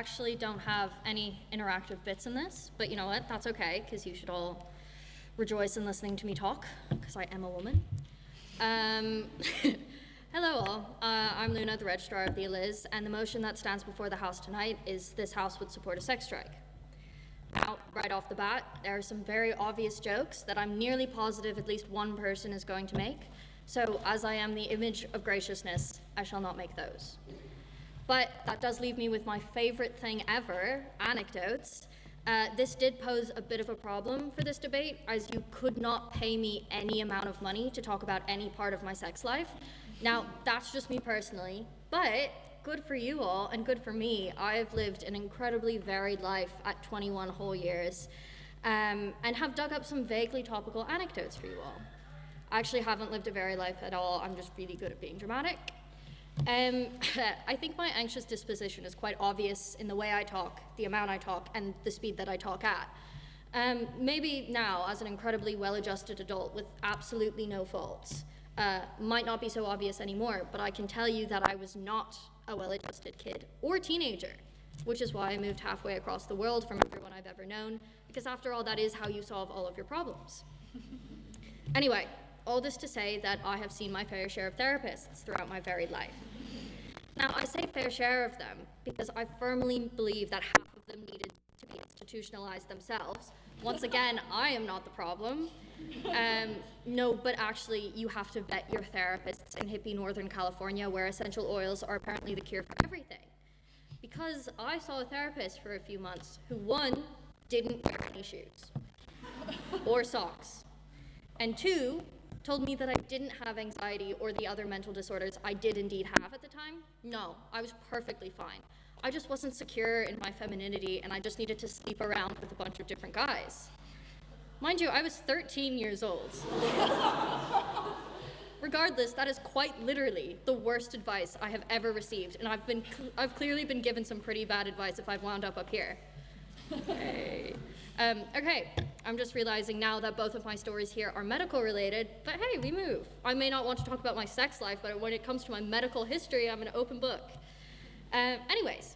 actually don't have any interactive bits in this, but you know what, that's okay, because you should all rejoice in listening to me talk, because I am a woman. Hello all, I'm Luna, the registrar of the Eliz, and the motion that stands before the House tonight is this House would support a sex strike. Now, right off the bat, there are some very obvious jokes that I'm nearly positive at least one person is going to make, so as I am the image of graciousness, I shall not make those. But that does leave me with my favorite thing ever, anecdotes. This did pose a bit of a problem for this debate, as you could not pay me any amount of money to talk about any part of my sex life. Now, that's just me personally, but good for you all and good for me. I've lived an incredibly varied life at 21 whole years and have dug up some vaguely topical anecdotes for you all. I actually haven't lived a varied life at all. I'm just really good at being dramatic. I think my anxious disposition is quite obvious in the way I talk, the amount I talk, and the speed that I talk at. Maybe now, as an incredibly well-adjusted adult with absolutely no faults, might not be so obvious anymore, but I can tell you that I was not a well-adjusted kid or teenager, which is why I moved halfway across the world from everyone I've ever known, because after all, that is how you solve all of your problems. Anyway, all this to say that I have seen my fair share of therapists throughout my varied life. Now, I say fair share of them because I firmly believe that half of them needed to be institutionalized themselves. Once again, I am not the problem. No, but actually, you have to vet your therapists in hippie Northern California, where essential oils are apparently the cure for everything. Because I saw a therapist for a few months who, one, didn't wear any shoes or socks, and two, told me that I didn't have anxiety or the other mental disorders I did indeed have at the time. No, I was perfectly fine. I just wasn't secure in my femininity, and I just needed to sleep around with a bunch of different guys. Mind you, I was 13 years old. Regardless, that is quite literally the worst advice I have ever received, and I've clearly been given some pretty bad advice if I've wound up here. Hey. Okay, I'm just realizing now that both of my stories here are medical related, but hey, we move. I may not want to talk about my sex life, but when it comes to my medical history, I'm an open book. Anyways,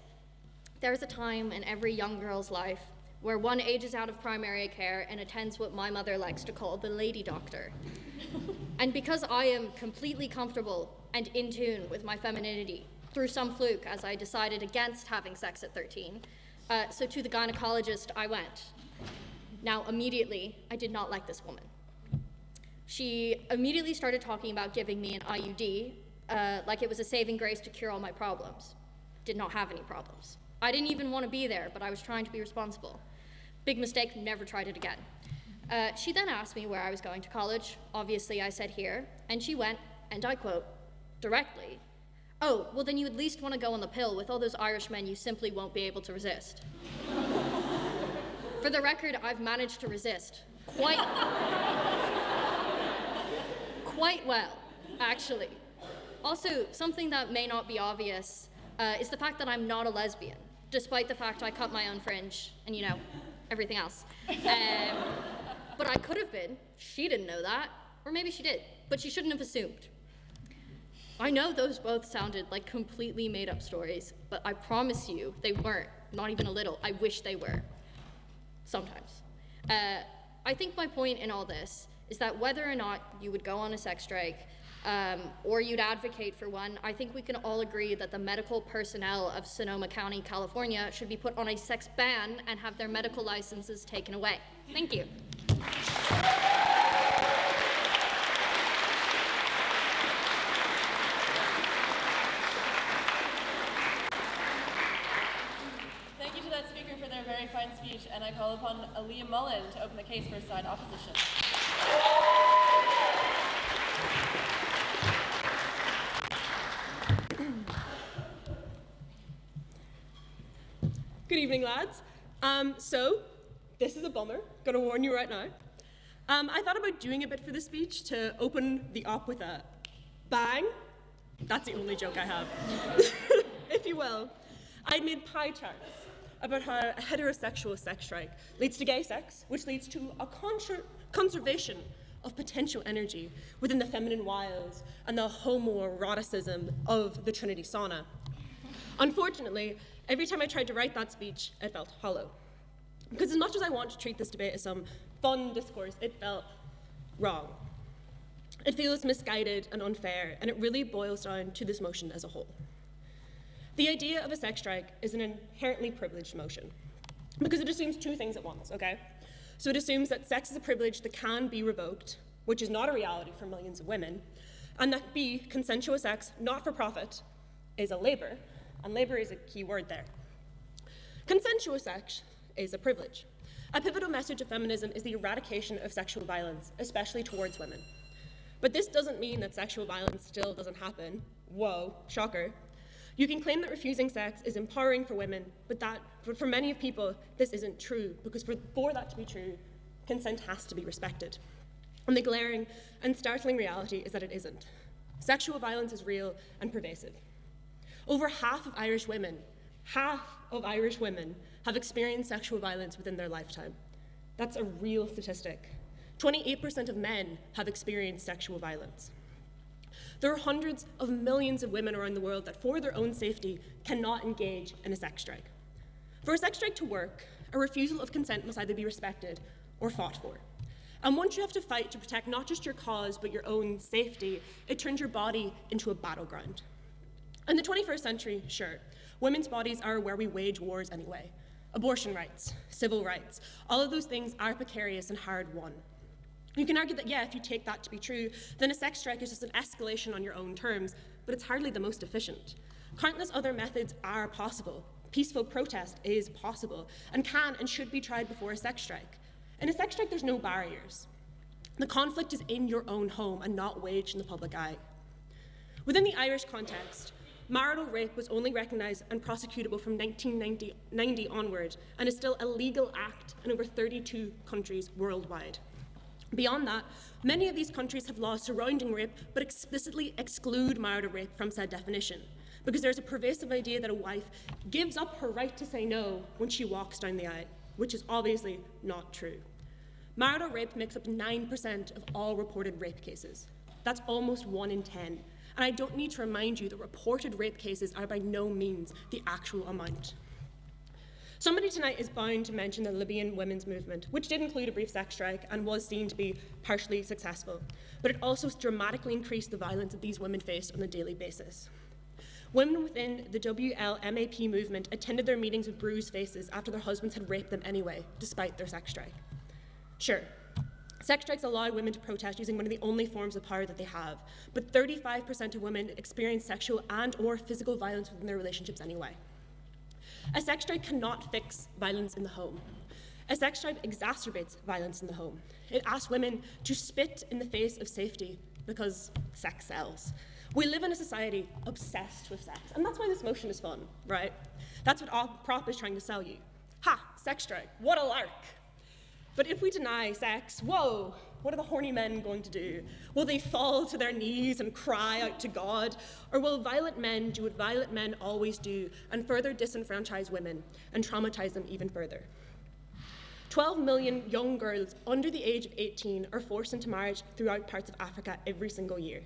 there's a time in every young girl's life where one ages out of primary care and attends what my mother likes to call the lady doctor. And because I am completely comfortable and in tune with my femininity, through some fluke as I decided against having sex at 13, so to the gynecologist I went. Now, immediately, I did not like this woman. She immediately started talking about giving me an IUD, like it was a saving grace to cure all my problems. Did not have any problems. I didn't even want to be there, but I was trying to be responsible. Big mistake, never tried it again. She then asked me where I was going to college. Obviously, I said here, and she went, and I quote, directly, "Oh, well then you at least want to go on the pill. With all those Irishmen, you simply won't be able to resist." For the record, I've managed to resist quite well, actually. Also, something that may not be obvious is the fact that I'm not a lesbian, despite the fact I cut my own fringe and, you know, everything else. But I could have been. She didn't know that. Or maybe she did, but she shouldn't have assumed. I know those both sounded like completely made up stories, but I promise you they weren't, not even a little. I wish they were. Sometimes. I think my point in all this is that whether or not you would go on a sex strike or you'd advocate for one, I think we can all agree that the medical personnel of Sonoma County, California should be put on a sex ban and have their medical licenses taken away. Thank you. Very fine speech, and I call upon Liam Mullen to open the case for side opposition. Good evening, lads. So, this is a bummer, gonna warn you right now. I thought about doing a bit for the speech to open the op with a bang. That's the only joke I have, if you will. I made pie charts about how a heterosexual sex strike leads to gay sex, which leads to a conservation of potential energy within the feminine wiles and the homoeroticism of the Trinity sauna. Unfortunately, Every time I tried to write that speech, it felt hollow. Because as much as I want to treat this debate as some fun discourse, it felt wrong. It feels misguided and unfair, and it really boils down to this motion as a whole. The idea of a sex strike is an inherently privileged motion because it assumes two things at once, okay? So it assumes that sex is a privilege that can be revoked, which is not a reality for millions of women, and that B, consensual sex, not for profit, is a labor, and labor is a key word there. Consensual sex is a privilege. A pivotal message of feminism is the eradication of sexual violence, especially towards women. But this doesn't mean that sexual violence still doesn't happen. Whoa, shocker. You can claim that refusing sex is empowering for women, but for many of people, this isn't true, because for that to be true, consent has to be respected. And the glaring and startling reality is that it isn't. Sexual violence is real and pervasive. Over half of Irish women have experienced sexual violence within their lifetime. That's a real statistic. 28% of men have experienced sexual violence. There are hundreds of millions of women around the world that, for their own safety, cannot engage in a sex strike. For a sex strike to work, a refusal of consent must either be respected or fought for. And once you have to fight to protect not just your cause, but your own safety, it turns your body into a battleground. In the 21st century, sure, women's bodies are where we wage wars anyway. Abortion rights, civil rights, all of those things are precarious and hard won. You can argue that, yeah, if you take that to be true, then a sex strike is just an escalation on your own terms, but it's hardly the most efficient. Countless other methods are possible. Peaceful protest is possible, and can and should be tried before a sex strike. In a sex strike, there's no barriers. The conflict is in your own home and not waged in the public eye. Within the Irish context, marital rape was only recognised and prosecutable from 1990 onward, and is still a legal act in over 32 countries worldwide. Beyond that, many of these countries have laws surrounding rape, but explicitly exclude marital rape from said definition, because there's a pervasive idea that a wife gives up her right to say no when she walks down the aisle, which is obviously not true. Marital rape makes up 9% of all reported rape cases. That's almost 1 in 10. And I don't need to remind you that reported rape cases are by no means the actual amount. Somebody tonight is bound to mention the Libyan women's movement, which did include a brief sex strike and was seen to be partially successful, but it also dramatically increased the violence that these women faced on a daily basis. Women within the WLMAP movement attended their meetings with bruised faces after their husbands had raped them anyway, despite their sex strike. Sure, sex strikes allow women to protest using one of the only forms of power that they have, but 35% of women experience sexual and/or physical violence within their relationships anyway. A sex strike cannot fix violence in the home. A sex strike exacerbates violence in the home. It asks women to spit in the face of safety because sex sells. We live in a society obsessed with sex, and that's why this motion is fun, right? That's what Prop is trying to sell you. Ha, sex strike, what a lark. But if we deny sex, whoa, what are the horny men going to do? Will they fall to their knees and cry out to God? Or will violent men do what violent men always do and further disenfranchise women and traumatize them even further? 12 million young girls under the age of 18 are forced into marriage throughout parts of Africa every single year.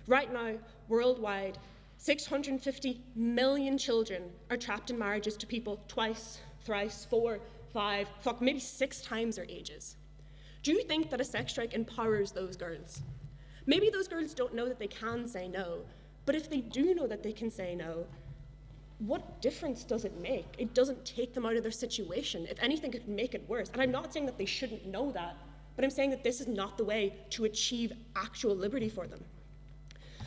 Right now, worldwide, 650 million children are trapped in marriages to people twice, thrice, 4, 5, maybe 6 times their ages. Do you think that a sex strike empowers those girls? Maybe those girls don't know that they can say no, but if they do know that they can say no, what difference does it make? It doesn't take them out of their situation. If anything, it could make it worse. And I'm not saying that they shouldn't know that, but I'm saying that this is not the way to achieve actual liberty for them.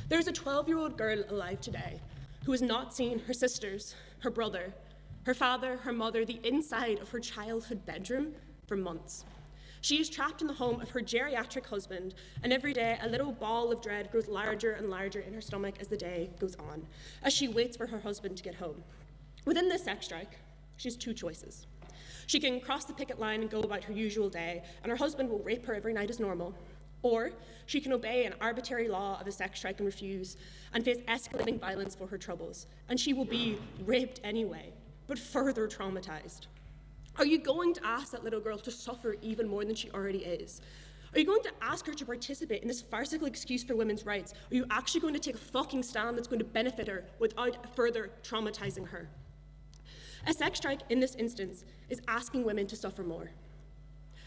There's a 12-year-old girl alive today who has not seen her sisters, her brother, her father, her mother, the inside of her childhood bedroom for months. She is trapped in the home of her geriatric husband, and every day a little ball of dread grows larger and larger in her stomach as the day goes on, as she waits for her husband to get home. Within this sex strike, she has 2 choices. She can cross the picket line and go about her usual day, and her husband will rape her every night as normal. Or she can obey an arbitrary law of a sex strike and refuse, and face escalating violence for her troubles, and she will be raped anyway, but further traumatized. Are you going to ask that little girl to suffer even more than she already is? Are you going to ask her to participate in this farcical excuse for women's rights? Are you actually going to take a fucking stand that's going to benefit her without further traumatizing her? A sex strike in this instance is asking women to suffer more.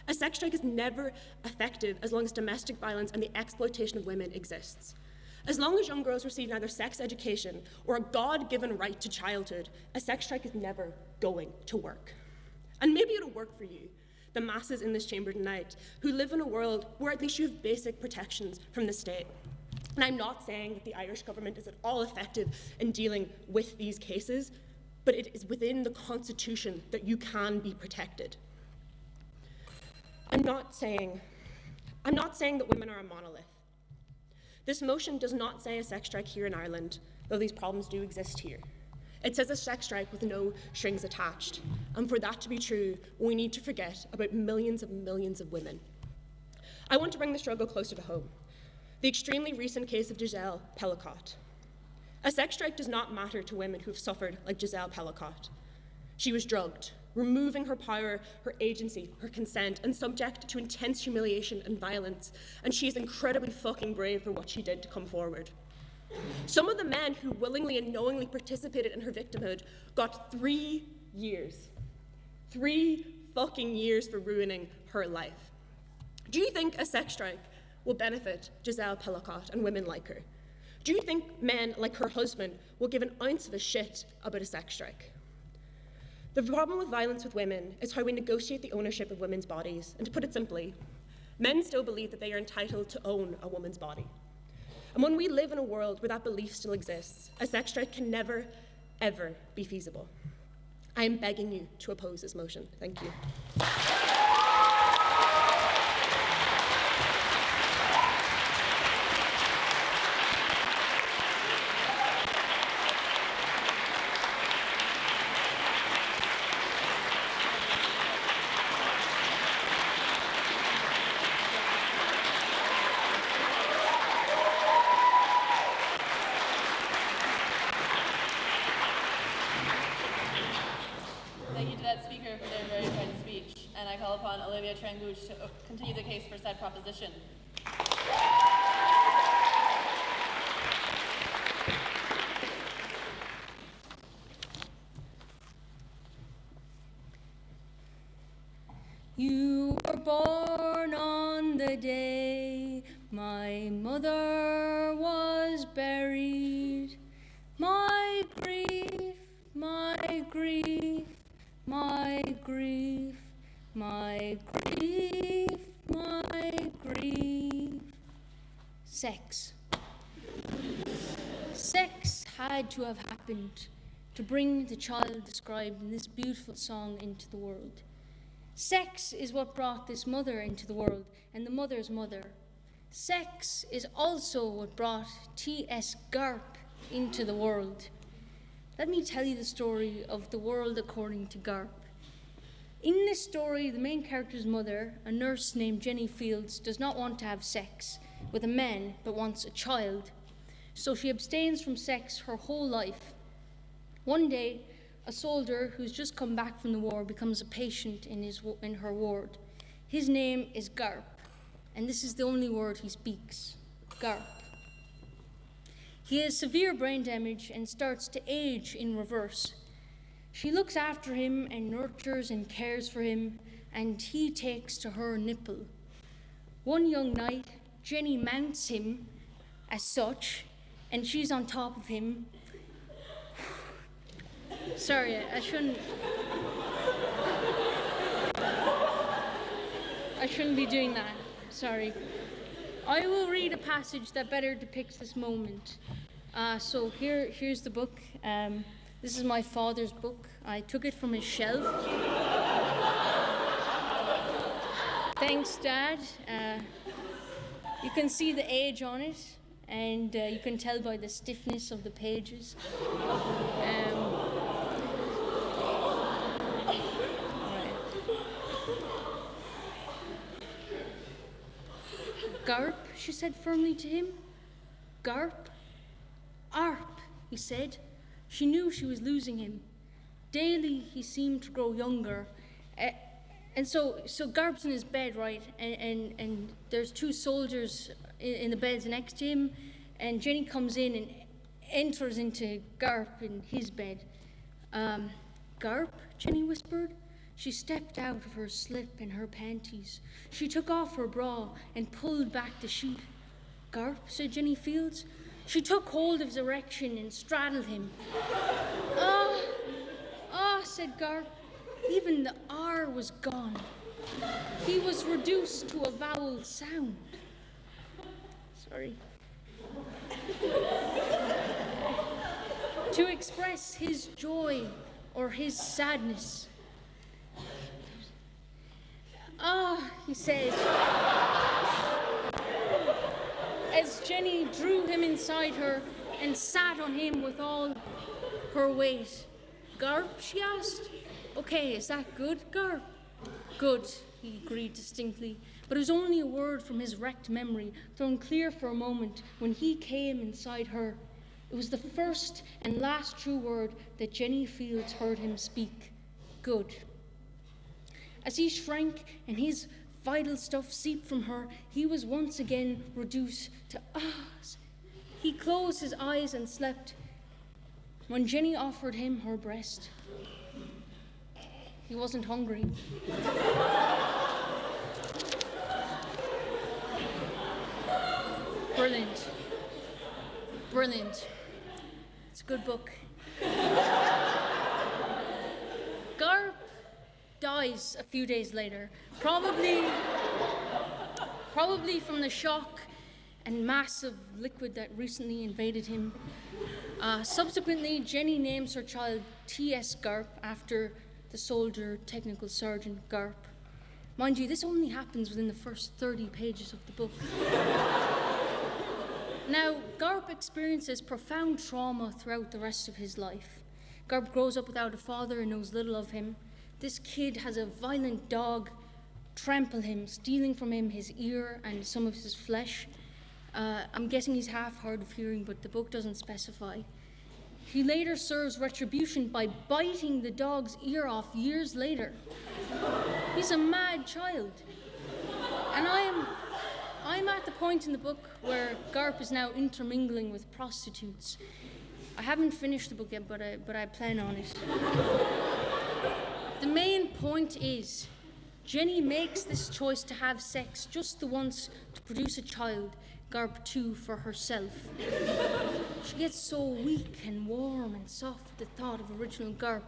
A sex strike is never effective as long as domestic violence and the exploitation of women exists. As long as young girls receive neither sex education or a God-given right to childhood, a sex strike is never going to work. And maybe it'll work for you, the masses in this chamber tonight, who live in a world where at least you have basic protections from the state. And I'm not saying that the Irish government is at all effective in dealing with these cases, but it is within the Constitution that you can be protected. I'm not saying that women are a monolith. This motion does not say a sex strike here in Ireland, though these problems do exist here. It says a sex strike with no strings attached. And for that to be true, we need to forget about millions of women. I want to bring the struggle closer to home. The extremely recent case of Giselle Pellicott. A sex strike does not matter to women who have suffered like Giselle Pellicott. She was drugged, removing her power, her agency, her consent, and subject to intense humiliation and violence, and she is incredibly fucking brave for what she did to come forward. Some of the men who willingly and knowingly participated in her victimhood got 3 years. 3 fucking years for ruining her life. Do you think a sex strike will benefit Giselle Pellicott and women like her? Do you think men like her husband will give an ounce of a shit about a sex strike? The problem with violence with women is how we negotiate the ownership of women's bodies. And to put it simply, men still believe that they are entitled to own a woman's body. And when we live in a world where that belief still exists, a sex strike can never, ever be feasible. I am begging you to oppose this motion. Thank you. Thank you to that speaker for their very kind speech. And I call upon Olivia Tranguch to continue the case for said proposition. You were born on the day my mother was buried. My grief, my grief, my grief, my grief, my grief. Sex. Sex had to have happened to bring the child described in this beautiful song into the world. Sex is what brought this mother into the world and the mother's mother. Sex is also what brought T.S. Garp into the world. Let me tell you the story of the world according to Garp. In this story, the main character's mother, a nurse named Jenny Fields, does not want to have sex with a man but wants a child. So she abstains from sex her whole life. One day, a soldier who's just come back from the war becomes a patient in her ward. His name is Garp, and this is the only word he speaks, Garp. He has severe brain damage and starts to age in reverse. She looks after him and nurtures and cares for him, and he takes to her nipple. One young night, Jenny mounts him as such, and she's on top of him. Sorry, I shouldn't be doing that. Sorry. I will read a passage that better depicts this moment. So here's the book. This is my father's book. I took it from his shelf. Thanks, Dad. You can see the age on it, and you can tell by the stiffness of the pages. Garp, she said firmly to him. Garp? Arp, he said. She knew she was losing him. Daily, he seemed to grow younger. And so Garp's in his bed, right? And there's 2 soldiers in the beds next to him. And Jenny comes in and enters into Garp in his bed. Garp, Jenny whispered. She stepped out of her slip and her panties. She took off her bra and pulled back the sheet. Garp, said Jenny Fields. She took hold of his erection and straddled him. Ah, said Garp. Even the R was gone. He was reduced to a vowel sound. Sorry. To express his joy or his sadness. Ah, he said, as Jenny drew him inside her and sat on him with all her weight. Garp, she asked. Okay, is that good, Garp? Good, he agreed distinctly, but it was only a word from his wrecked memory, thrown clear for a moment when he came inside her. It was the first and last true word that Jenny Fields heard him speak. Good. As he shrank and his vital stuff seeped from her, he was once again reduced to ahs. He closed his eyes and slept. When Jenny offered him her breast, he wasn't hungry. Brilliant. Brilliant. It's a good book. Garp dies a few days later, probably from the shock and mass of liquid that recently invaded him. Subsequently, Jenny names her child T.S. Garp after the soldier technical sergeant Garp. Mind you, this only happens within the first 30 pages of the book. Now, Garp experiences profound trauma throughout the rest of his life. Garp grows up without a father and knows little of him. This kid has a violent dog trample him, stealing from him his ear and some of his flesh. I'm guessing he's half hard of hearing, but the book doesn't specify. He later serves retribution by biting the dog's ear off years later. He's a mad child. And I'm at the point in the book where Garp is now intermingling with prostitutes. I haven't finished the book yet, but I plan on it. The main point is, Jenny makes this choice to have sex just the once to produce a child, Garp 2, for herself. She gets so weak and warm and soft at the thought of original Garp,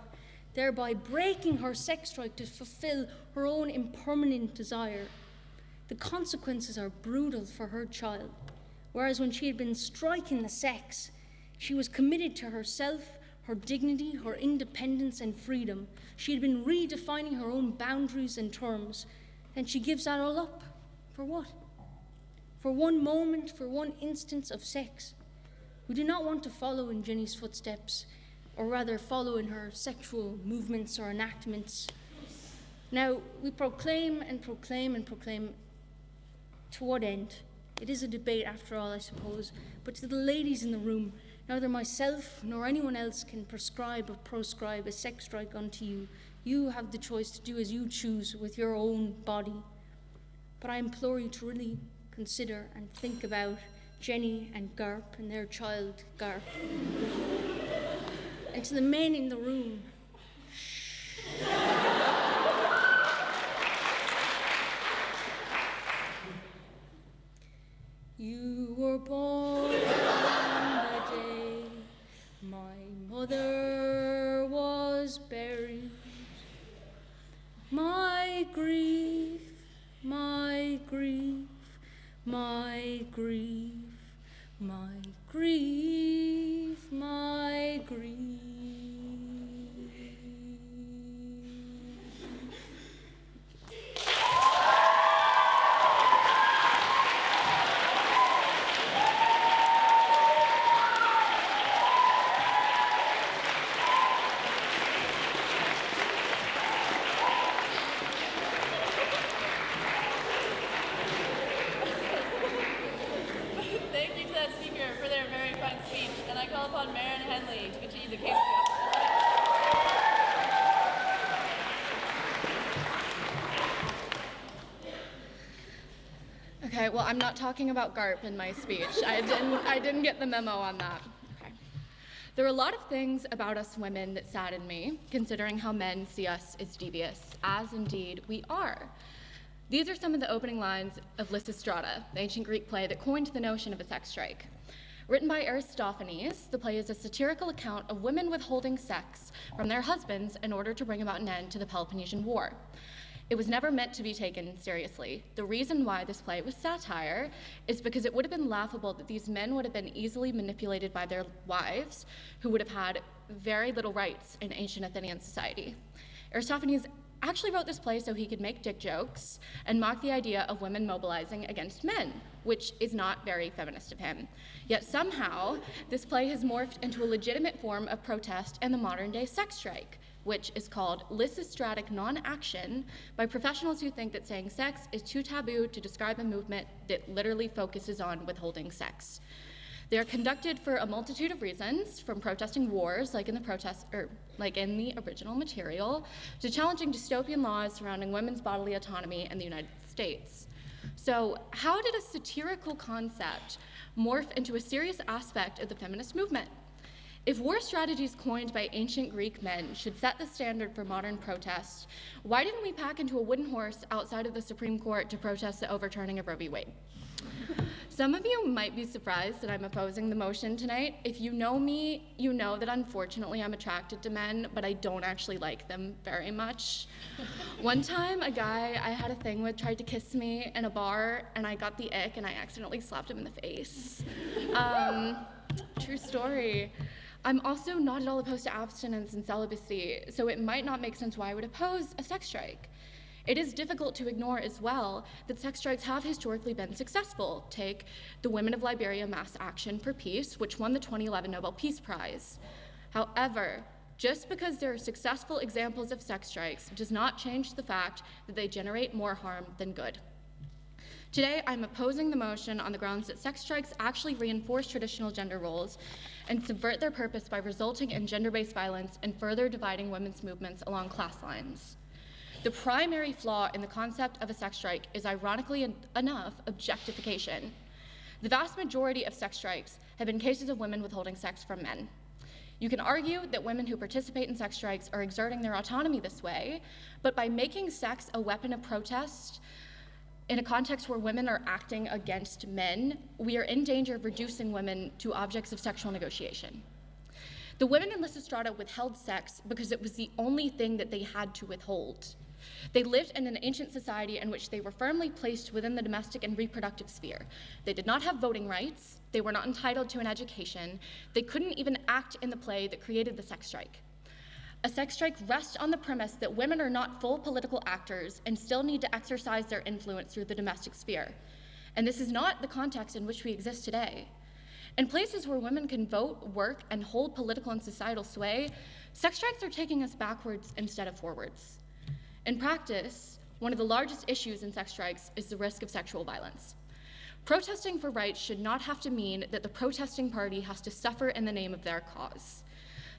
thereby breaking her sex drive to fulfill her own impermanent desire. The consequences are brutal for her child, whereas when she had been striking the sex, she was committed to herself, her dignity, her independence and freedom. She had been redefining her own boundaries and terms, and she gives that all up. For what? For one moment, for one instance of sex. We do not want to follow in Jenny's footsteps, or rather follow in her sexual movements or enactments. Now, we proclaim and proclaim and proclaim. To what end? It is a debate after all, I suppose, but to the ladies in the room, neither myself nor anyone else can prescribe or proscribe a sex strike unto you. You have the choice to do as you choose with your own body. But I implore you to really consider and think about Jenny and Garp and their child, Garp. And to the men in the room, you were born on the day my mother was buried. My grief, my grief, my grief, my grief, my grief. Thank you to that speaker for their very fine speech, and I call upon Marin Henley to continue the case of the opposition. Okay, well, I'm not talking about Garp in my speech. I didn't get the memo on that. Okay. There are a lot of things about us women that sadden me, considering how men see us as devious, as indeed we are. These are some of the opening lines of Lysistrata, the ancient Greek play that coined the notion of a sex strike. Written by Aristophanes, the play is a satirical account of women withholding sex from their husbands in order to bring about an end to the Peloponnesian War. It was never meant to be taken seriously. The reason why this play was satire is because it would have been laughable that these men would have been easily manipulated by their wives, who would have had very little rights in ancient Athenian society. Aristophanes actually wrote this play so he could make dick jokes and mock the idea of women mobilizing against men, which is not very feminist of him. Yet somehow, this play has morphed into a legitimate form of protest in the modern-day sex strike, which is called Lysistratic non-action by professionals who think that saying sex is too taboo to describe a movement that literally focuses on withholding sex. They are conducted for a multitude of reasons, from protesting wars, like in the original material, to challenging dystopian laws surrounding women's bodily autonomy in the United States. So, how did a satirical concept morph into a serious aspect of the feminist movement? If war strategies coined by ancient Greek men should set the standard for modern protest, why didn't we pack into a wooden horse outside of the Supreme Court to protest the overturning of Roe v. Wade? Some of you might be surprised that I'm opposing the motion tonight. If you know me, you know that unfortunately I'm attracted to men, but I don't actually like them very much. One time, a guy I had a thing with tried to kiss me in a bar, and I got the ick, and I accidentally slapped him in the face. True story. I'm also not at all opposed to abstinence and celibacy, so it might not make sense why I would oppose a sex strike. It is difficult to ignore as well that sex strikes have historically been successful. Take the Women of Liberia Mass Action for Peace, which won the 2011 Nobel Peace Prize. However, just because there are successful examples of sex strikes does not change the fact that they generate more harm than good. Today, I'm opposing the motion on the grounds that sex strikes actually reinforce traditional gender roles and subvert their purpose by resulting in gender-based violence and further dividing women's movements along class lines. The primary flaw in the concept of a sex strike is, ironically enough, objectification. The vast majority of sex strikes have been cases of women withholding sex from men. You can argue that women who participate in sex strikes are exerting their autonomy this way, but by making sex a weapon of protest in a context where women are acting against men, we are in danger of reducing women to objects of sexual negotiation. The women in Lysistrata withheld sex because it was the only thing that they had to withhold. They lived in an ancient society in which they were firmly placed within the domestic and reproductive sphere. They did not have voting rights, they were not entitled to an education, they couldn't even act in the play that created the sex strike. A sex strike rests on the premise that women are not full political actors and still need to exercise their influence through the domestic sphere. And this is not the context in which we exist today. In places where women can vote, work, and hold political and societal sway, sex strikes are taking us backwards instead of forwards. In practice, one of the largest issues in sex strikes is the risk of sexual violence. Protesting for rights should not have to mean that the protesting party has to suffer in the name of their cause.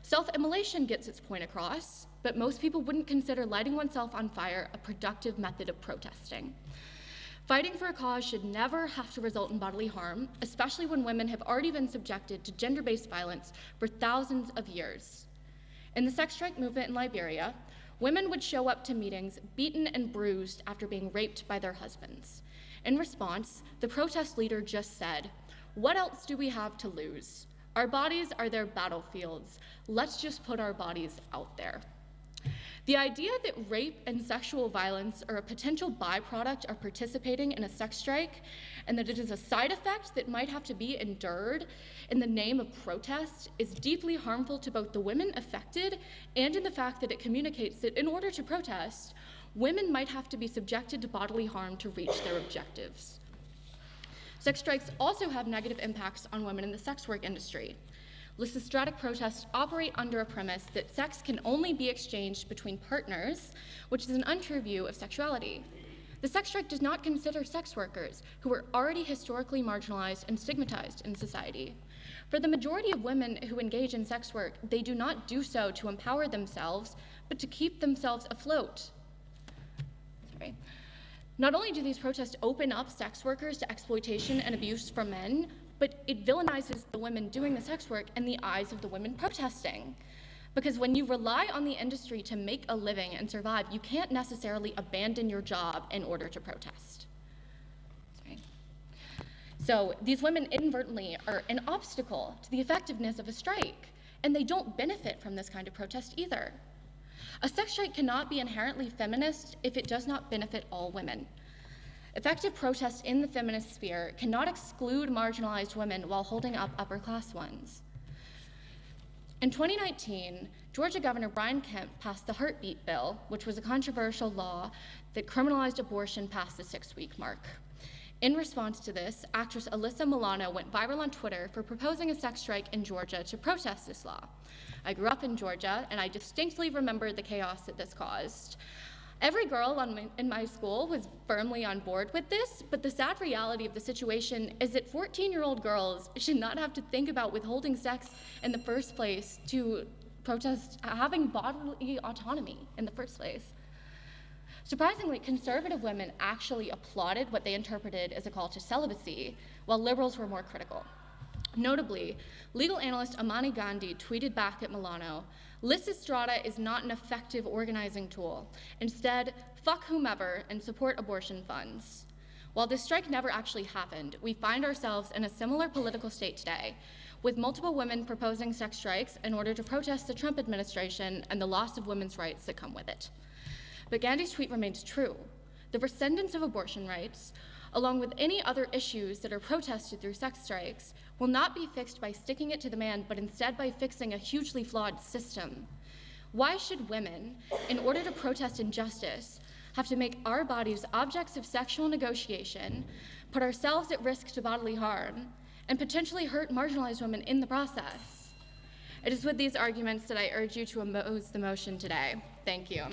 Self-immolation gets its point across, but most people wouldn't consider lighting oneself on fire a productive method of protesting. Fighting for a cause should never have to result in bodily harm, especially when women have already been subjected to gender-based violence for thousands of years. In the sex strike movement in Liberia, women would show up to meetings beaten and bruised after being raped by their husbands. In response, the protest leader just said, "What else do we have to lose? Our bodies are their battlefields. Let's just put our bodies out there." The idea that rape and sexual violence are a potential byproduct of participating in a sex strike, and that it is a side effect that might have to be endured in the name of protest, is deeply harmful to both the women affected and in the fact that it communicates that in order to protest, women might have to be subjected to bodily harm to reach their objectives. Sex strikes also have negative impacts on women in the sex work industry. Lysistratic protests operate under a premise that sex can only be exchanged between partners, which is an untrue view of sexuality. The sex strike does not consider sex workers, who are already historically marginalized and stigmatized in society. For the majority of women who engage in sex work, they do not do so to empower themselves, but to keep themselves afloat. Not only do these protests open up sex workers to exploitation and abuse from men, but it villainizes the women doing the sex work in the eyes of the women protesting. Because when you rely on the industry to make a living and survive, you can't necessarily abandon your job in order to protest. Sorry. So these women inadvertently are an obstacle to the effectiveness of a strike, and they don't benefit from this kind of protest either. A sex strike cannot be inherently feminist if it does not benefit all women. Effective protest in the feminist sphere cannot exclude marginalized women while holding up upper-class ones. In 2019, Georgia Governor Brian Kemp passed the Heartbeat Bill, which was a controversial law that criminalized abortion past the 6-week mark. In response to this, actress Alyssa Milano went viral on Twitter for proposing a sex strike in Georgia to protest this law. I grew up in Georgia, and I distinctly remember the chaos that this caused. Every girl in my school was firmly on board with this, but the sad reality of the situation is that 14-year-old girls should not have to think about withholding sex in the first place to protest having bodily autonomy in the first place. Surprisingly, conservative women actually applauded what they interpreted as a call to celibacy, while liberals were more critical. Notably, legal analyst Amani Gandhi tweeted back at Milano, "Lysistrata is not an effective organizing tool. Instead, fuck whomever and support abortion funds." While this strike never actually happened, we find ourselves in a similar political state today, with multiple women proposing sex strikes in order to protest the Trump administration and the loss of women's rights that come with it. But Gandhi's tweet remains true. The rescindance of abortion rights, along with any other issues that are protested through sex strikes, will not be fixed by sticking it to the man, but instead by fixing a hugely flawed system. Why should women, in order to protest injustice, have to make our bodies objects of sexual negotiation, put ourselves at risk to bodily harm, and potentially hurt marginalized women in the process? It is with these arguments that I urge you to oppose the motion today. Thank you.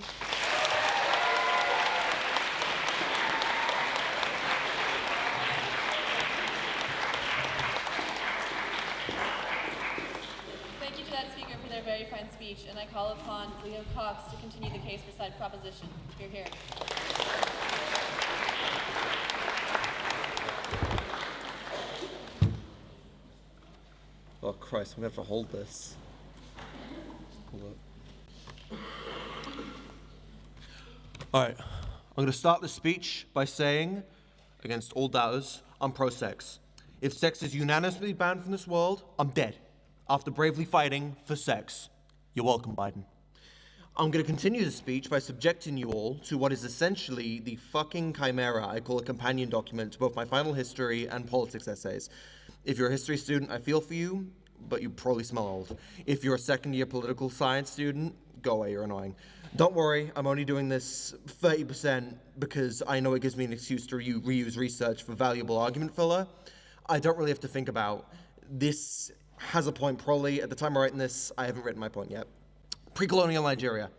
Very fine speech, and I call upon Leo Cox to continue the case for side proposition. Hear, hear. Oh Christ, I'm gonna have to hold this. Hold up. All right, I'm gonna start the speech by saying, against all doubters, I'm pro-sex. If sex is unanimously banned from this world, I'm dead. After bravely fighting for sex. You're welcome, Biden. I'm going to continue the speech by subjecting you all to what is essentially the fucking chimera I call a companion document to both my final history and politics essays. If you're a history student, I feel for you, but you probably smell old. If you're a second-year political science student, go away, you're annoying. Don't worry, I'm only doing this 30% because I know it gives me an excuse to reuse research for valuable argument filler. I don't really have to think about this. Has a point, probably. At the time of writing this, I haven't written my point yet. Pre-colonial Nigeria.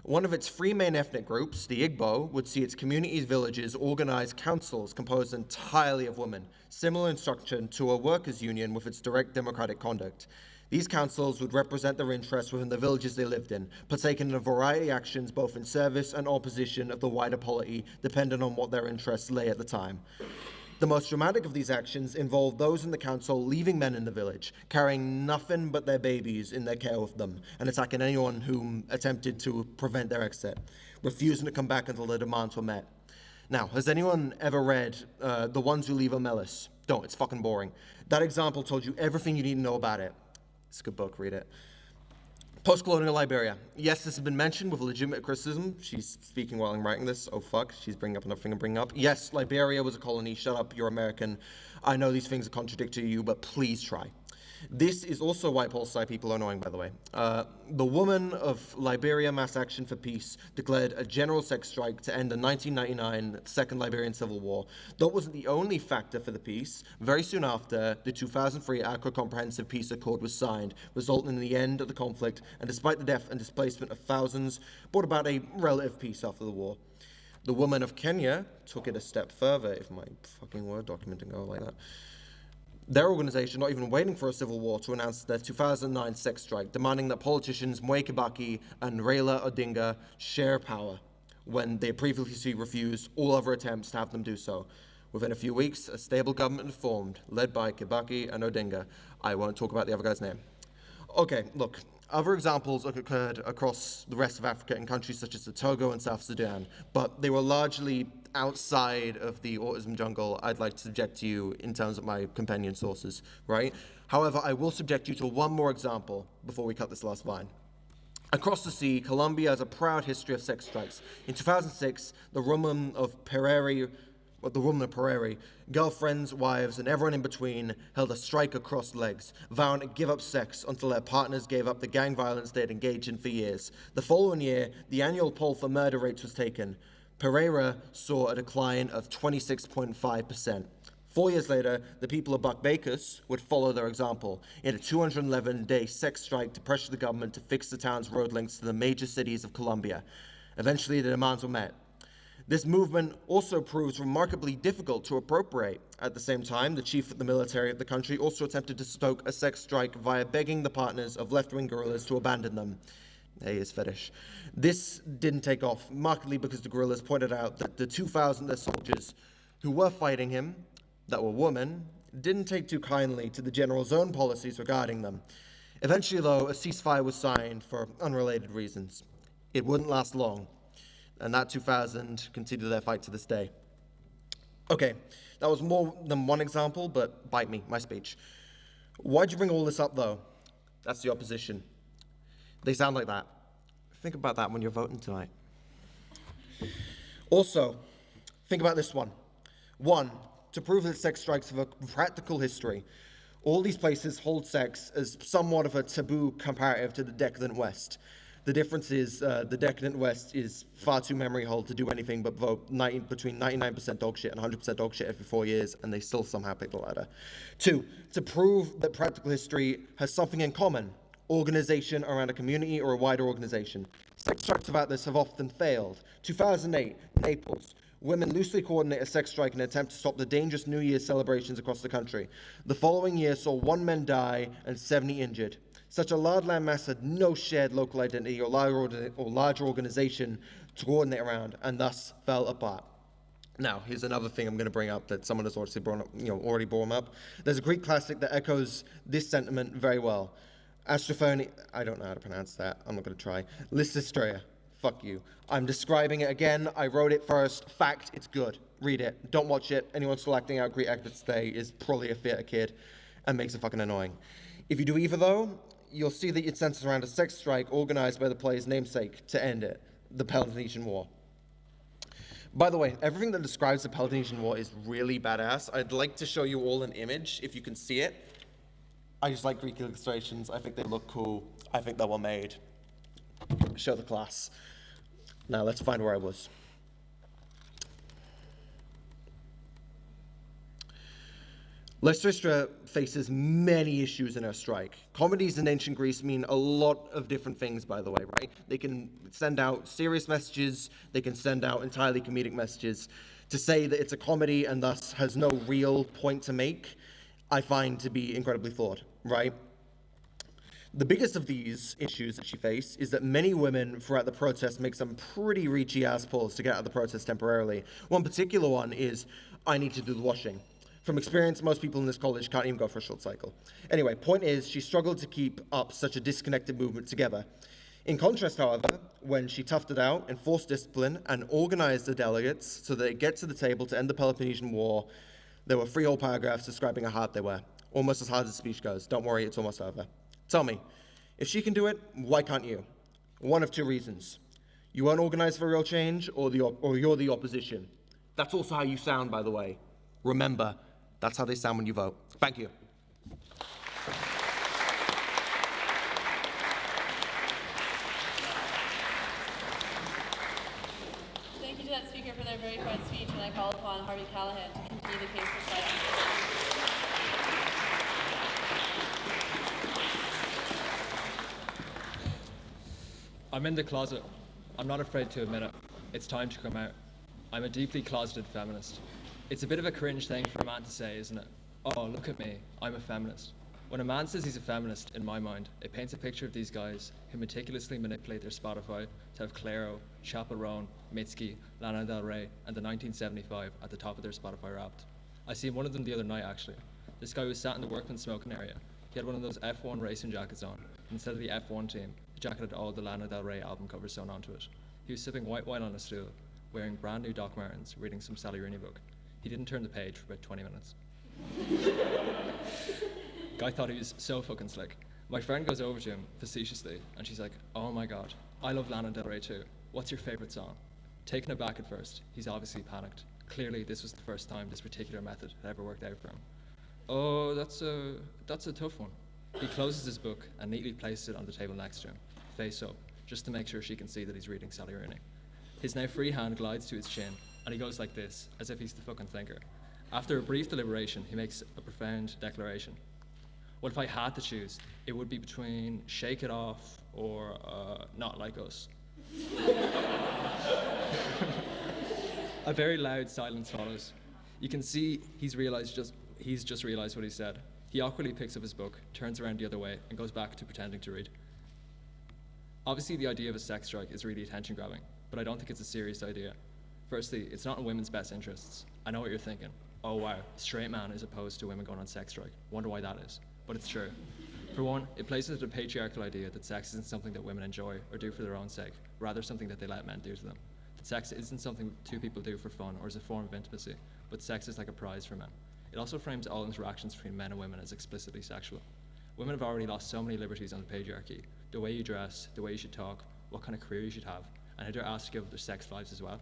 One of its three main ethnic groups, the Igbo, would see its communities, villages, organize councils composed entirely of women, similar in structure to a workers' union with its direct democratic conduct. These councils would represent their interests within the villages they lived in, partaking in a variety of actions both in service and opposition of the wider polity, depending on what their interests lay at the time. The most dramatic of these actions involved those in the council leaving men in the village, carrying nothing but their babies in their care with them, and attacking anyone who attempted to prevent their exit, refusing to come back until their demands were met. Now, has anyone ever read The Ones Who Leave Melis? Don't, it's fucking boring. That example told you everything you need to know about it. It's a good book, read it. Post-colonial Liberia. Yes, this has been mentioned with legitimate criticism. She's speaking while I'm writing this. Oh, fuck. She's bringing up another thing to bring up. Yes, Liberia was a colony. Shut up, you're American. I know these things are contradictory to you, but please try. This is also why Pol-Sci people are annoying, by the way. The women of Liberia Mass Action for Peace declared a general sex strike to end the 1999 Second Liberian Civil War. That wasn't the only factor for the peace. Very soon after, the 2003 Accra Comprehensive Peace Accord was signed, resulting in the end of the conflict, and despite the death and displacement of thousands, brought about a relative peace after the war. The women of Kenya took it a step further, if my fucking Word document didn't go like that. Their organization, not even waiting for a civil war, to announce their 2009 sex strike, demanding that politicians Mwai Kibaki and Raila Odinga share power when they previously refused all other attempts to have them do so. Within a few weeks, a stable government formed, led by Kibaki and Odinga. I won't talk about the other guy's name. Okay, look, other examples occurred across the rest of Africa in countries such as Togo and South Sudan, but they were largely outside of the autism jungle I'd like to subject to you in terms of my companion sources, right? However, I will subject you to one more example before we cut this last vine. Across the sea, Colombia has a proud history of sex strikes. In 2006, the women of Pereri, girlfriends, wives, and everyone in between held a strike across legs, vowing to give up sex until their partners gave up the gang violence they had engaged in for years. The following year, the annual poll for murder rates was taken. Pereira saw a decline of 26.5%. 4 years later, the people of Buck-Bakers would follow their example in a 211-day sex strike to pressure the government to fix the town's road links to the major cities of Colombia. Eventually, the demands were met. This movement also proves remarkably difficult to appropriate. At the same time, the chief of the military of the country also attempted to stoke a sex strike via begging the partners of left-wing guerrillas to abandon them. Hey, his fetish. This didn't take off, markedly because the guerrillas pointed out that the 2,000 of their soldiers who were fighting him, that were women, didn't take too kindly to the general's own policies regarding them. Eventually, though, a ceasefire was signed for unrelated reasons. It wouldn't last long, and that 2,000 continue their fight to this day. Okay, that was more than one example, but bite me, my speech. Why'd you bring all this up, though? That's the opposition. They sound like that. Think about that when you're voting tonight. Also, think about this one. One, to prove that sex strikes have a practical history. All these places hold sex as somewhat of a taboo comparative to the decadent West. The difference is the decadent West is far too memory hold to do anything but vote between 99% dog shit and 100% dog shit every 4 years, and they still somehow pick the ladder. Two, to prove that practical history has something in common, organization around a community or a wider organization. Sex strikes about this have often failed. 2008, Naples. Women loosely coordinate a sex strike in an attempt to stop the dangerous New Year's celebrations across the country. The following year saw 1 man die and 70 injured. Such a large land mass had no shared local identity or larger organization to coordinate around, and thus fell apart. Now, here's another thing I'm going to bring up that someone has already brought up. There's a Greek classic that echoes this sentiment very well. Astrophone, I don't know how to pronounce that. I'm not going to try. Lysistrea. Fuck you. I'm describing it again. I wrote it first. Fact, it's good. Read it. Don't watch it. Anyone still acting out Greek experts today is probably a theater kid and makes it fucking annoying. If you do either, though, you'll see that it centers around a sex strike organized by the player's namesake to end it, the Peloponnesian War. By the way, everything that describes the Peloponnesian War is really badass. I'd like to show you all an image, if you can see it. I just like Greek illustrations. I think they look cool. I think they're well made. Show the class. Now let's find where I was. Lysistra faces many issues in her strike. Comedies in ancient Greece mean a lot of different things, by the way, right? They can send out serious messages, they can send out entirely comedic messages. To say that it's a comedy and thus has no real point to make, I find to be incredibly flawed, right? The biggest of these issues that she faced is that many women throughout the protest make some pretty reachy ass pulls to get out of the protest temporarily. One particular one is, I need to do the washing. From experience, most people in this college can't even go for a short cycle. Anyway, point is, she struggled to keep up such a disconnected movement together. In contrast, however, when she toughed it out, enforced discipline, and organized the delegates so that they get to the table to end the Peloponnesian War, there were 3 whole paragraphs describing how hard they were. Almost as hard as the speech goes. Don't worry, it's almost over. Tell me, if she can do it, why can't you? One of 2 reasons. You weren't organized for real change, or you're the opposition. That's also how you sound, by the way. Remember, that's how they sound when you vote. Thank you. Thank you to that speaker for their very fine speech, and I call upon Harvey Callahan to continue the case for silence. I'm in the closet. I'm not afraid to admit it. It's time to come out. I'm a deeply closeted feminist. It's a bit of a cringe thing for a man to say, isn't it? Oh, look at me. I'm a feminist. When a man says he's a feminist, in my mind, it paints a picture of these guys who meticulously manipulate their Spotify to have Clairo, Chappell Roan, Mitski, Lana Del Rey, and the 1975 at the top of their Spotify Wrapped. I seen one of them the other night, actually. This guy was sat in the workman's smoking area. He had one of those F1 racing jackets on. Instead of the F1 team, the jacket had all the Lana Del Rey album covers sewn onto it. He was sipping white wine on a stool, wearing brand new Doc Martens, reading some Sally Rooney book. He didn't turn the page for about 20 minutes. Guy thought he was so fucking slick. My friend goes over to him facetiously, and she's like, "Oh my god, I love Lana Del Rey too. What's your favorite song?" Taken aback at first, he's obviously panicked. Clearly, this was the first time this particular method had ever worked out for him. "Oh, that's a tough one." He closes his book and neatly places it on the table next to him, face up, just to make sure she can see that he's reading Sally Rooney. His now free hand glides to his chin, and he goes like this, as if he's the fucking thinker. After a brief deliberation, he makes a profound declaration. "Well, if I had to choose, it would be between Shake It Off or Not Like Us." A very loud silence follows. You can see he's just realized what he said. He awkwardly picks up his book, turns around the other way, and goes back to pretending to read. Obviously, the idea of a sex strike is really attention-grabbing, but I don't think it's a serious idea. Firstly, it's not in women's best interests. I know what you're thinking. Oh wow, straight man is opposed to women going on sex strike. Wonder why that is. But it's true. For one, it places the patriarchal idea that sex isn't something that women enjoy or do for their own sake, rather something that they let men do to them. That sex isn't something two people do for fun or as a form of intimacy, but sex is like a prize for men. It also frames all interactions between men and women as explicitly sexual. Women have already lost so many liberties under patriarchy. The way you dress, the way you should talk, what kind of career you should have, and how they're asked to give up their sex lives as well.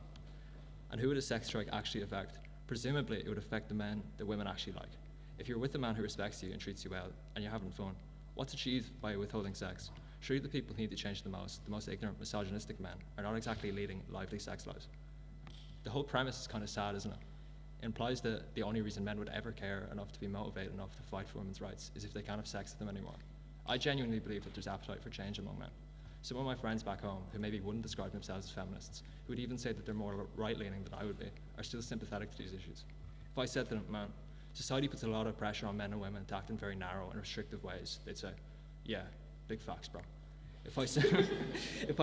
And who would a sex strike actually affect? Presumably, it would affect the men that women actually like. If you're with a man who respects you and treats you well, and you're having fun, what's achieved by withholding sex? Surely the people who need to change the most ignorant, misogynistic men, are not exactly leading lively sex lives. The whole premise is kind of sad, isn't it? It implies that the only reason men would ever care enough to be motivated enough to fight for women's rights is if they can't have sex with them anymore. I genuinely believe that there's appetite for change among men. Some of my friends back home, who maybe wouldn't describe themselves as feminists, who would even say that they're more right-leaning than I would be, are still sympathetic to these issues. If I said to them, "Man, society puts a lot of pressure on men and women to act in very narrow and restrictive ways," they'd say, "Yeah, big facts, bro." If I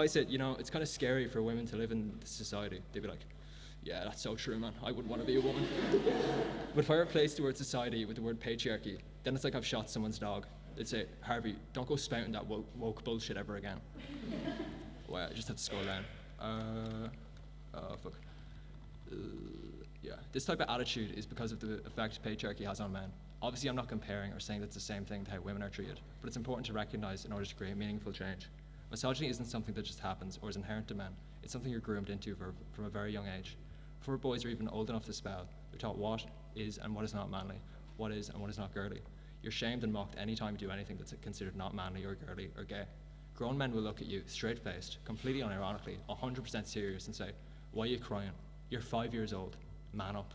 said, "You know, it's kind of scary for women to live in this society," they'd be like, "Yeah, that's so true, man. I wouldn't want to be a woman." But if I replace the word society with the word patriarchy, then it's like I've shot someone's dog. They'd say, "Harvey, don't go spouting that woke bullshit ever again." Well, I just have to scroll down. Fuck. Yeah, this type of attitude is because of the effect patriarchy has on men. Obviously, I'm not comparing or saying that's the same thing to how women are treated, but it's important to recognize in order to create meaningful change. Misogyny isn't something that just happens or is inherent to men. It's something you're groomed into from a very young age. Before boys are even old enough to spell, they're taught what is and what is not manly, what is and what is not girly. You're shamed and mocked any time you do anything that's considered not manly or girly or gay. Grown men will look at you straight-faced, completely unironically, 100% serious and say, "Why are you crying? You're 5 years old. Man up."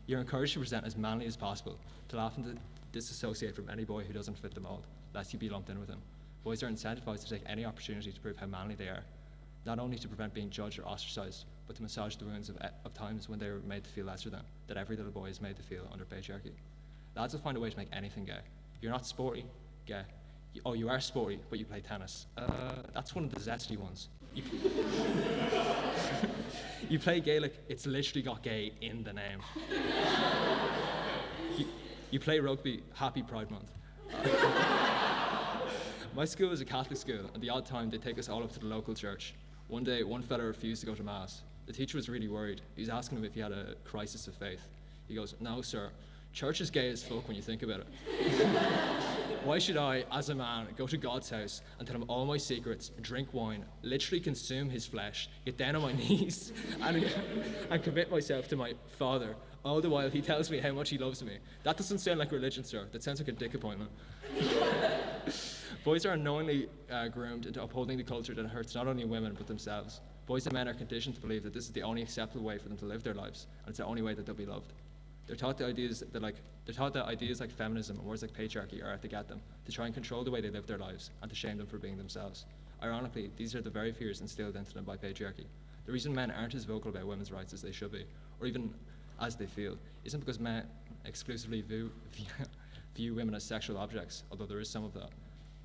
You're encouraged to present as manly as possible, to laugh and to disassociate from any boy who doesn't fit the mold, lest you be lumped in with him. Boys are incentivized to take any opportunity to prove how manly they are, not only to prevent being judged or ostracized, but to massage the wounds of times when they were made to feel lesser than, that every little boy is made to feel under patriarchy. Lads will find a way to make anything gay. You're not sporty, gay. You are sporty, but you play tennis. That's one of the zesty ones. You play Gaelic, it's literally got gay in the name. You play rugby, happy Pride Month. My school is a Catholic school, and the odd time they take us all up to the local church. One day, one fella refused to go to Mass. The teacher was really worried. He was asking him if he had a crisis of faith. He goes, "No, sir. Church is gay as fuck when you think about it. Why should I, as a man, go to God's house and tell him all my secrets, drink wine, literally consume his flesh, get down on my knees, and commit myself to my Father, all the while he tells me how much he loves me? That doesn't sound like religion, sir. That sounds like a dick appointment." Boys are unknowingly groomed into upholding the culture that hurts not only women but themselves. Boys and men are conditioned to believe that this is the only acceptable way for them to live their lives, and it's the only way that they'll be loved. They're taught that ideas like feminism and words like patriarchy are out to get them, to try and control the way they live their lives, and to shame them for being themselves. Ironically, these are the very fears instilled into them by patriarchy. The reason men aren't as vocal about women's rights as they should be, or even as they feel, isn't because men exclusively view view women as sexual objects, although there is some of that,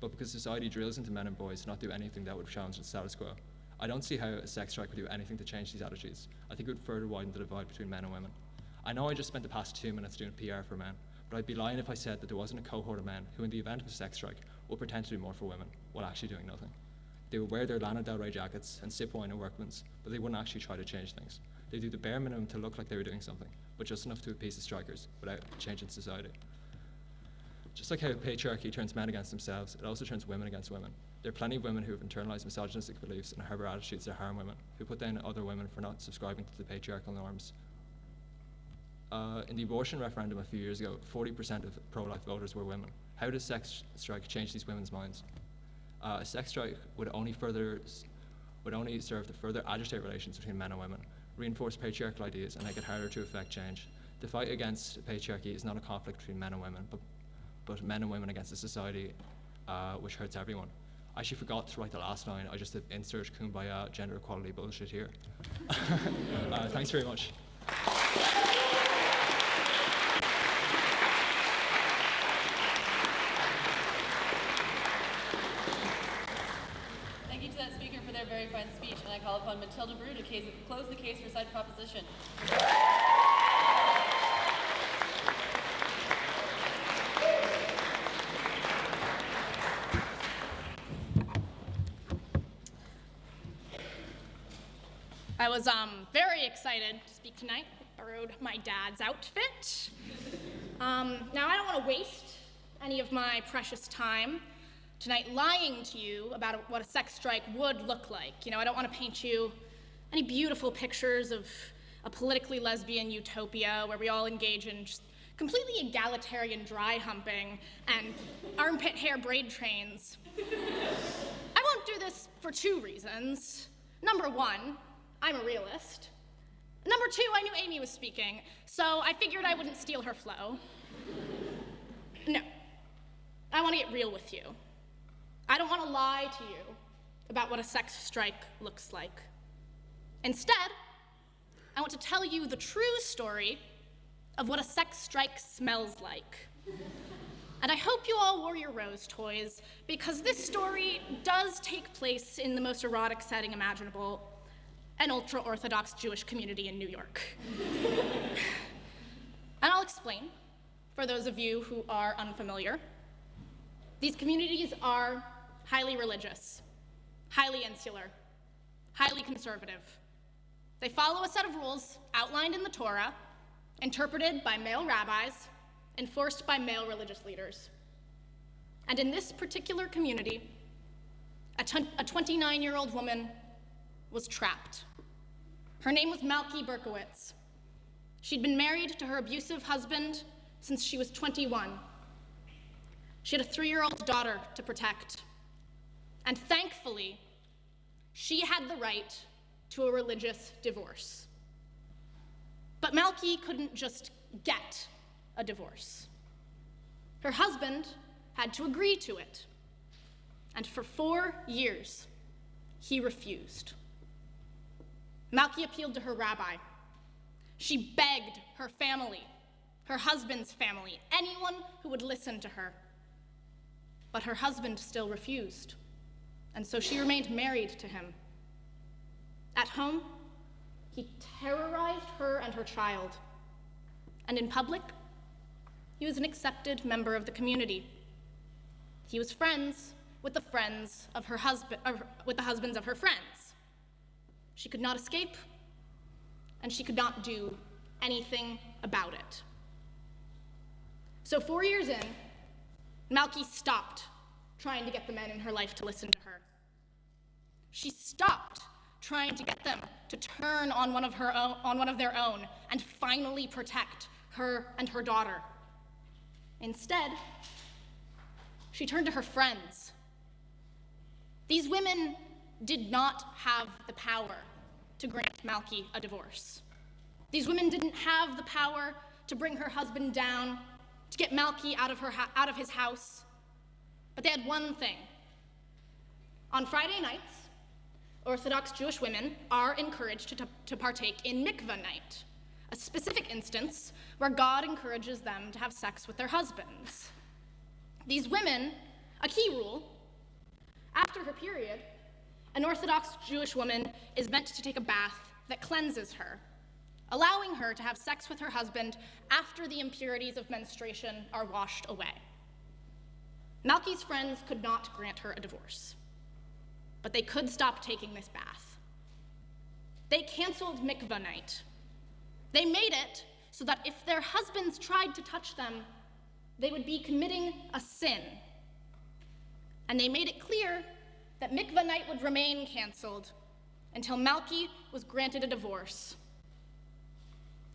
but because society drills into men and boys to not do anything that would challenge the status quo. I don't see how a sex strike would do anything to change these attitudes. I think it would further widen the divide between men and women. I know I just spent the past 2 minutes doing PR for men, but I'd be lying if I said that there wasn't a cohort of men who, in the event of a sex strike, will pretend to do more for women while actually doing nothing. They would wear their Lana Del Rey jackets and sip wine at Workman's, but they wouldn't actually try to change things. They do the bare minimum to look like they were doing something, but just enough to appease the strikers without changing society. Just like how patriarchy turns men against themselves, it also turns women against women. There are plenty of women who have internalized misogynistic beliefs and harbor attitudes that harm women, who put down other women for not subscribing to the patriarchal norms. In the abortion referendum a few years ago, 40% of pro-life voters were women. How does sex strike change these women's minds? A sex strike would only serve to further agitate relations between men and women, reinforce patriarchal ideas, and make it harder to effect change. The fight against patriarchy is not a conflict between men and women, but men and women against a society which hurts everyone. I actually forgot to write the last line. I just did insert kumbaya gender equality bullshit here. Thanks very much. Thank you to that speaker for their very fine speech, and I call upon Matilda Brew to close the case for said proposition. I was very excited to speak tonight. I borrowed my dad's outfit. Now, I don't want to waste any of my precious time tonight lying to you about what a sex strike would look like. You know, I don't want to paint you any beautiful pictures of a politically lesbian utopia where we all engage in just completely egalitarian dry humping and armpit hair braid trains. I won't do this for 2 reasons. Number 1, I'm a realist. Number 2, I knew Amy was speaking, so I figured I wouldn't steal her flow. No, I want to get real with you. I don't want to lie to you about what a sex strike looks like. Instead, I want to tell you the true story of what a sex strike smells like. And I hope you all wore your rose toys, because this story does take place in the most erotic setting imaginable, an ultra-Orthodox Jewish community in New York. And I'll explain, for those of you who are unfamiliar. These communities are highly religious, highly insular, highly conservative. They follow a set of rules outlined in the Torah, interpreted by male rabbis, enforced by male religious leaders. And in this particular community, a 29-year-old woman was trapped. Her name was Malky Berkowitz. She'd been married to her abusive husband since she was 21. She had a 3-year-old daughter to protect. And thankfully, she had the right to a religious divorce. But Malky couldn't just get a divorce. Her husband had to agree to it. And for 4 years, he refused. Malky appealed to her rabbi. She begged her family, her husband's family, anyone who would listen to her. But her husband still refused, and so she remained married to him. At home, he terrorized her and her child. And in public, he was an accepted member of the community. He was friends with the friends of her husband, with the husbands of her friends. She could not escape, and she could not do anything about it. So 4 years in, Malky stopped trying to get the men in her life to listen to her. She stopped trying to get them to turn on one of their own and finally protect her and her daughter. Instead, she turned to her friends. These women did not have the power to grant Malky a divorce. These women didn't have the power to bring her husband down, to get Malky out of his house. But they had one thing. On Friday nights, Orthodox Jewish women are encouraged to partake in mikveh night, a specific instance where God encourages them to have sex with their husbands. These women, a key rule, after her period, an Orthodox Jewish woman is meant to take a bath that cleanses her, allowing her to have sex with her husband after the impurities of menstruation are washed away. Malky's friends could not grant her a divorce, but they could stop taking this bath. They canceled mikvah night. They made it so that if their husbands tried to touch them, they would be committing a sin. And they made it clear that mikvah night would remain canceled until Malky was granted a divorce.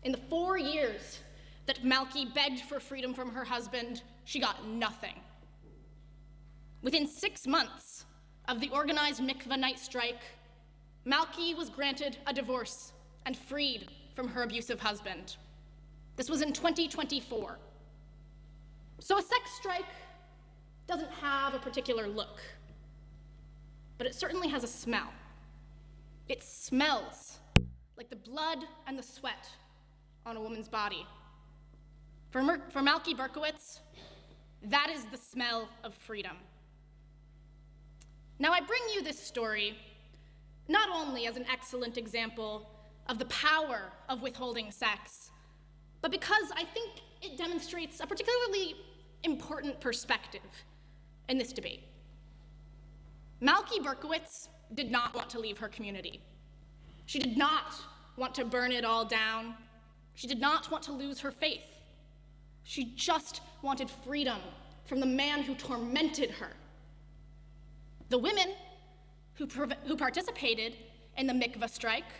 In the 4 years that Malky begged for freedom from her husband, she got nothing. Within 6 months of the organized mikvah night strike, Malky was granted a divorce and freed from her abusive husband. This was in 2024. So a sex strike doesn't have a particular look, but it certainly has a smell. It smells like the blood and the sweat on a woman's body. For Malky Berkowitz, that is the smell of freedom. Now, I bring you this story not only as an excellent example of the power of withholding sex, but because I think it demonstrates a particularly important perspective in this debate. Malky Berkowitz did not want to leave her community. She did not want to burn it all down. She did not want to lose her faith. She just wanted freedom from the man who tormented her. The women who participated in the mikvah strike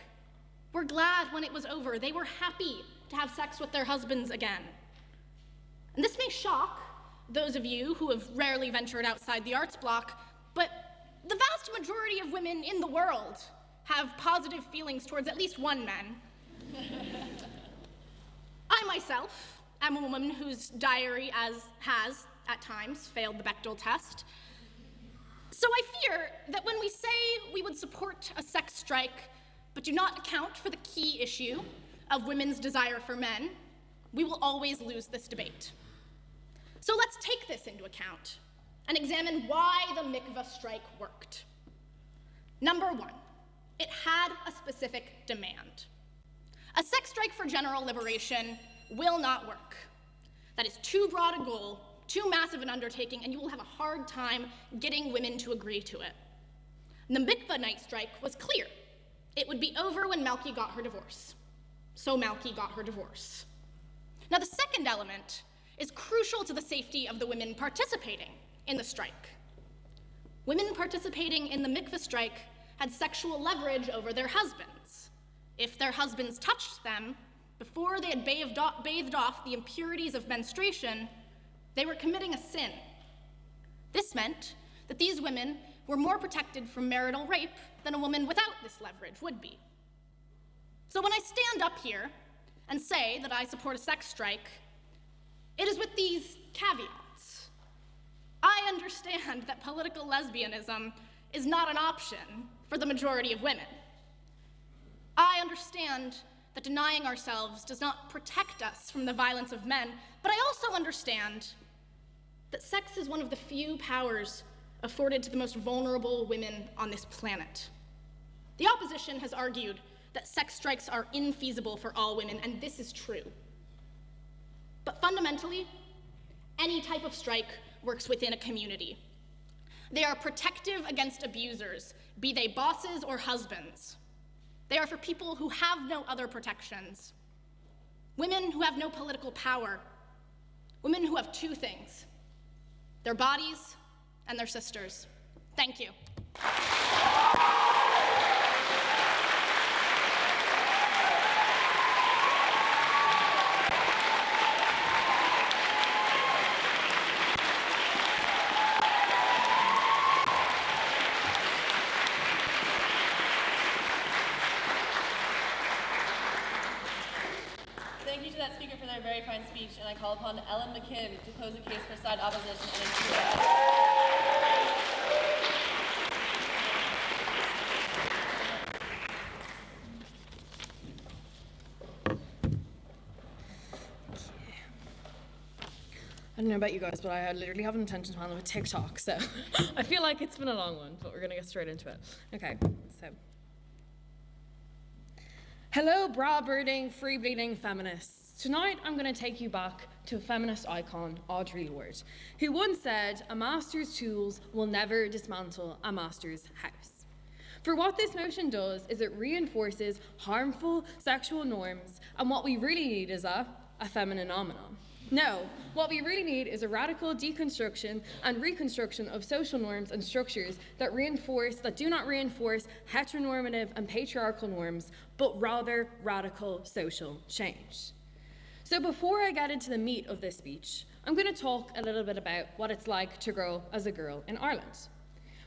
were glad when it was over. They were happy to have sex with their husbands again. And this may shock those of you who have rarely ventured outside the arts block, but the vast majority of women in the world have positive feelings towards at least one man. I myself am a woman whose diary has, at times, failed the Bechdel test. So I fear that when we say we would support a sex strike, but do not account for the key issue of women's desire for men, we will always lose this debate. So let's take this into account and examine why the mikvah strike worked. Number one, it had a specific demand. A sex strike for general liberation will not work. That is too broad a goal, too massive an undertaking, and you will have a hard time getting women to agree to it. And the mikvah night strike was clear. It would be over when Malky got her divorce. So Malky got her divorce. Now the second element is crucial to the safety of the women participating in the strike. Women participating in the mikvah strike had sexual leverage over their husbands. If their husbands touched them before they had bathed off the impurities of menstruation, they were committing a sin. This meant that these women were more protected from marital rape than a woman without this leverage would be. So when I stand up here and say that I support a sex strike, it is with these caveats. I understand that political lesbianism is not an option for the majority of women. I understand that denying ourselves does not protect us from the violence of men, but I also understand that sex is one of the few powers afforded to the most vulnerable women on this planet. The opposition has argued that sex strikes are infeasible for all women, and this is true. But fundamentally, any type of strike works within a community. They are protective against abusers, be they bosses or husbands. They are for people who have no other protections. Women who have no political power. Women who have two things: their bodies and their sisters. Thank you. Thank you to that speaker for their very fine speech, and I call upon Ellen McKim to pose a case for side opposition and introduce. don't know about you guys, but I literally have an attention span of a TikTok, so I feel like it's been a long one, but we're gonna get straight into it. Okay, so. Hello, bra-birding, free-bleeding feminists. Tonight, I'm gonna take you back to a feminist icon, Audre Lorde, who once said, "A master's tools will never dismantle a master's house." For what this motion does is it reinforces harmful sexual norms, and what we really need is a feminine phenomenon. No, what we really need is a radical deconstruction and reconstruction of social norms and structures that do not reinforce heteronormative and patriarchal norms, but rather radical social change. So before I get into the meat of this speech, I'm going to talk a little bit about what it's like to grow as a girl in Ireland.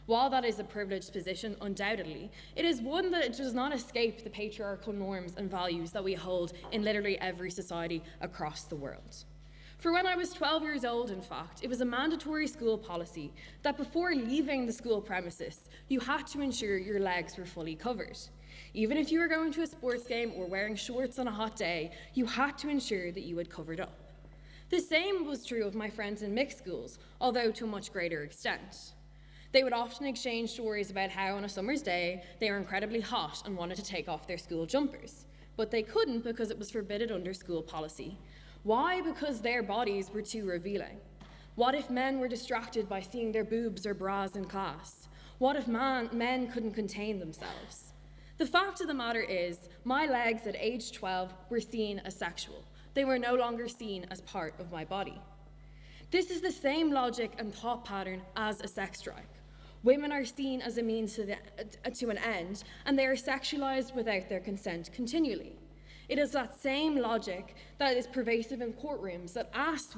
While that is a privileged position, undoubtedly, it is one that does not escape the patriarchal norms and values that we hold in literally every society across the world. For when I was 12 years old, in fact, it was a mandatory school policy that before leaving the school premises, you had to ensure your legs were fully covered. Even if you were going to a sports game or wearing shorts on a hot day, you had to ensure that you had covered up. The same was true of my friends in mixed schools, although to a much greater extent. They would often exchange stories about how on a summer's day, they were incredibly hot and wanted to take off their school jumpers, but they couldn't because it was forbidden under school policy. Why? Because their bodies were too revealing. What if men were distracted by seeing their boobs or bras in class? What if men couldn't contain themselves? The fact of the matter is, my legs at age 12 were seen as sexual. They were no longer seen as part of my body. This is the same logic and thought pattern as a sex drive. Women are seen as a means to an end, and they are sexualized without their consent continually. It is that same logic that is pervasive in courtrooms that asks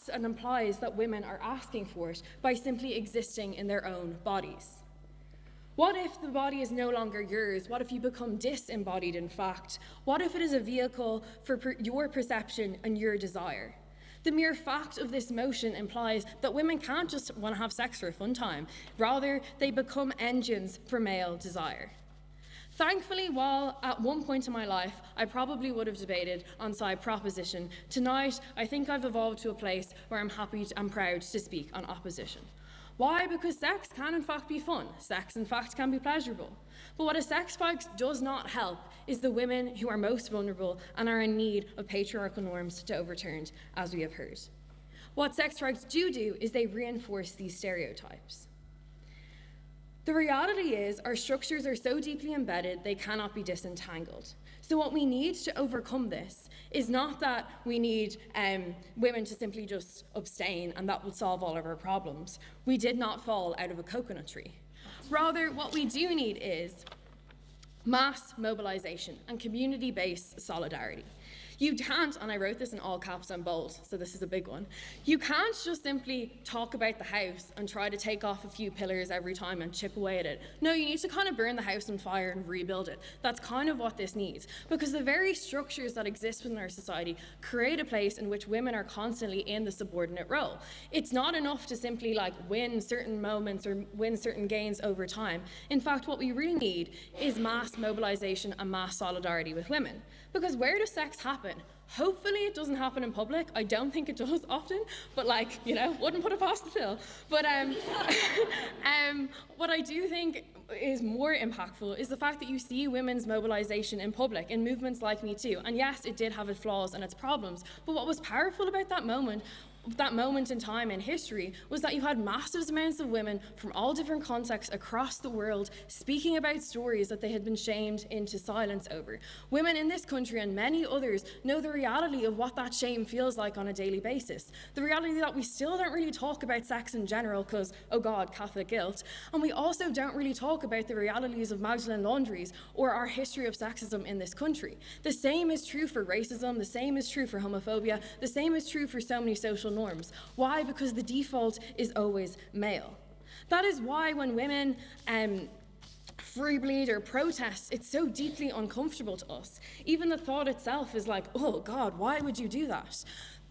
and implies that women are asking for it by simply existing in their own bodies. What if the body is no longer yours? What if you become disembodied, in fact? What if it is a vehicle for your perception and your desire? The mere fact of this motion implies that women can't just want to have sex for a fun time. Rather, they become engines for male desire. Thankfully, while at one point in my life, I probably would have debated on side proposition, tonight, I think I've evolved to a place where I'm happy and proud to speak on opposition. Why? Because sex can in fact be fun. Sex in fact can be pleasurable. But what a sex fight does not help is the women who are most vulnerable and are in need of patriarchal norms to overturned, as we have heard. What sex strikes do is they reinforce these stereotypes. The reality is our structures are so deeply embedded they cannot be disentangled. So what we need to overcome this is not that we need women to simply just abstain and that will solve all of our problems. We did not fall out of a coconut tree. Rather, what we do need is mass mobilization and community-based solidarity. You can't, and I wrote this in all caps and bold, so this is a big one, you can't just simply talk about the house and try to take off a few pillars every time and chip away at it. No, you need to kind of burn the house on fire and rebuild it. That's kind of what this needs, because the very structures that exist within our society create a place in which women are constantly in the subordinate role. It's not enough to simply win certain moments or win certain gains over time. In fact, what we really need is mass mobilization and mass solidarity with women. Because where does sex happen? Hopefully it doesn't happen in public. I don't think it does often, but wouldn't put it past the Phil. But what I do think is more impactful is the fact that you see women's mobilization in public in movements like Me Too. And yes, it did have its flaws and its problems, but what was powerful about that moment in time in history was that you had massive amounts of women from all different contexts across the world speaking about stories that they had been shamed into silence over. Women in this country and many others know the reality of what that shame feels like on a daily basis. The reality that we still don't really talk about sex in general because, oh God, Catholic guilt. And we also don't really talk about the realities of Magdalene laundries or our history of sexism in this country. The same is true for racism, the same is true for homophobia, the same is true for so many social norms. Why? Because the default is always male. That is why when women free bleed or protest, it's so deeply uncomfortable to us. Even the thought itself is like, oh God, why would you do that?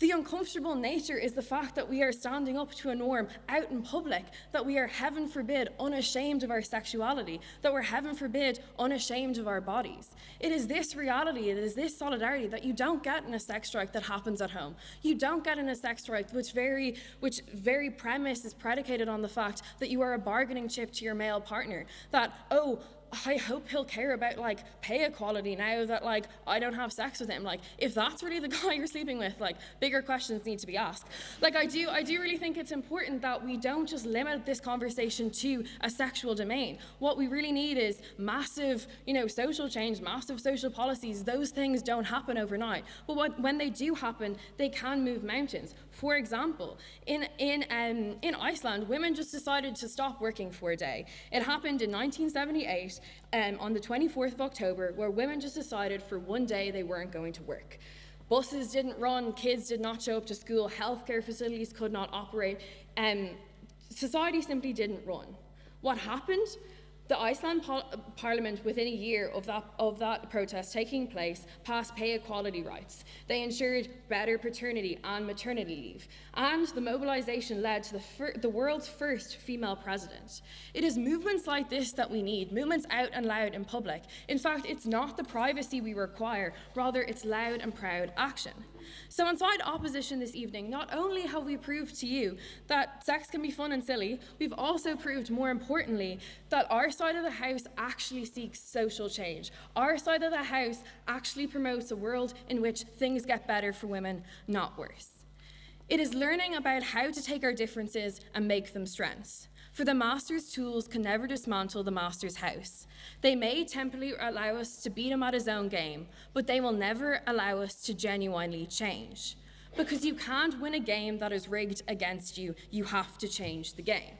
The uncomfortable nature is the fact that we are standing up to a norm out in public, that we are, heaven forbid, unashamed of our sexuality, that we're, heaven forbid, unashamed of our bodies. It is this reality, it is this solidarity that you don't get in a sex strike that happens at home. You don't get in a sex strike which very premise is predicated on the fact that you are a bargaining chip to your male partner. That, oh, I hope he'll care about pay equality now that I don't have sex with him. If that's really the guy you're sleeping with, bigger questions need to be asked. I do really think it's important that we don't just limit this conversation to a sexual domain. What we really need is massive, social change, massive social policies. Those things don't happen overnight. But when they do happen, they can move mountains. For example, in Iceland, women just decided to stop working for a day. It happened in 1978 on the 24th of October, where women just decided for one day they weren't going to work. Buses didn't run, kids did not show up to school, healthcare facilities could not operate, society simply didn't run. What happened? The Iceland Parliament, within a year of that protest taking place, passed pay equality rights. They ensured better paternity and maternity leave. And the mobilization led to the world's first female president. It is movements like this that we need, movements out and loud in public. In fact, it's not the privacy we require, rather it's loud and proud action. So inside opposition this evening, not only have we proved to you that sex can be fun and silly, we've also proved, more importantly, that our side of the house actually seeks social change. Our side of the house actually promotes a world in which things get better for women, not worse. It is learning about how to take our differences and make them strengths. For the master's tools can never dismantle the master's house. They may temporarily allow us to beat him at his own game, but they will never allow us to genuinely change. Because you can't win a game that is rigged against you, you have to change the game.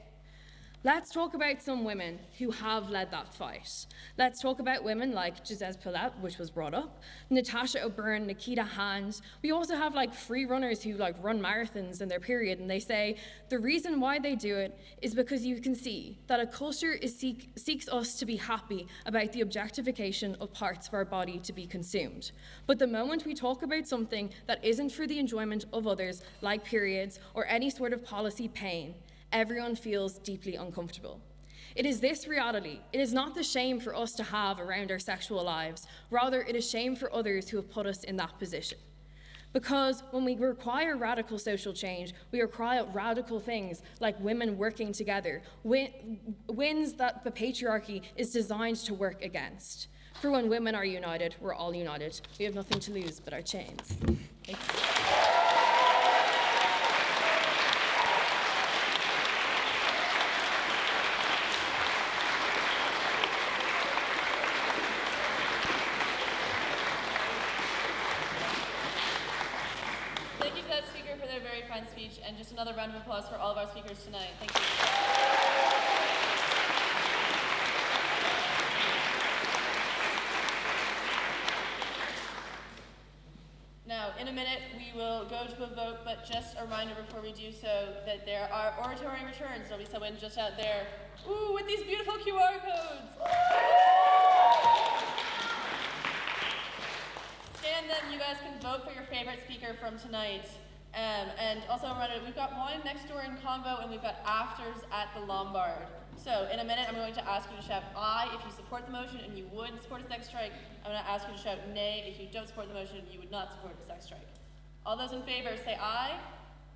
Let's talk about some women who have led that fight. Let's talk about women like Gisèle Paulette, which was brought up, Natasha O'Byrne, Nikita Hand. We also have free runners who run marathons in their period, and they say the reason why they do it is because you can see that a culture seeks us to be happy about the objectification of parts of our body to be consumed. But the moment we talk about something that isn't for the enjoyment of others, like periods or any sort of policy pain, everyone feels deeply uncomfortable. It is this reality. It is not the shame for us to have around our sexual lives. Rather, it is shame for others who have put us in that position. Because when we require radical social change, we require radical things like women working together, wins that the patriarchy is designed to work against. For when women are united, we're all united. We have nothing to lose but our chains. Thank you. Speech, and just another round of applause for all of our speakers tonight. Thank you. Now, in a minute, we will go to a vote, but just a reminder before we do so that there are oratory returns. There'll be someone just out there, with these beautiful QR codes. Scan them, you guys can vote for your favorite speaker from tonight. And also remember, we've got wine next door in Convo, and we've got afters at the Lombard. So in a minute, I'm going to ask you to shout aye if you support the motion and you would support a sex strike. I'm going to ask you to shout nay if you don't support the motion and you would not support a sex strike. All those in favor say aye.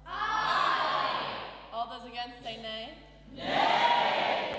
Aye. All those against say nay. Nay.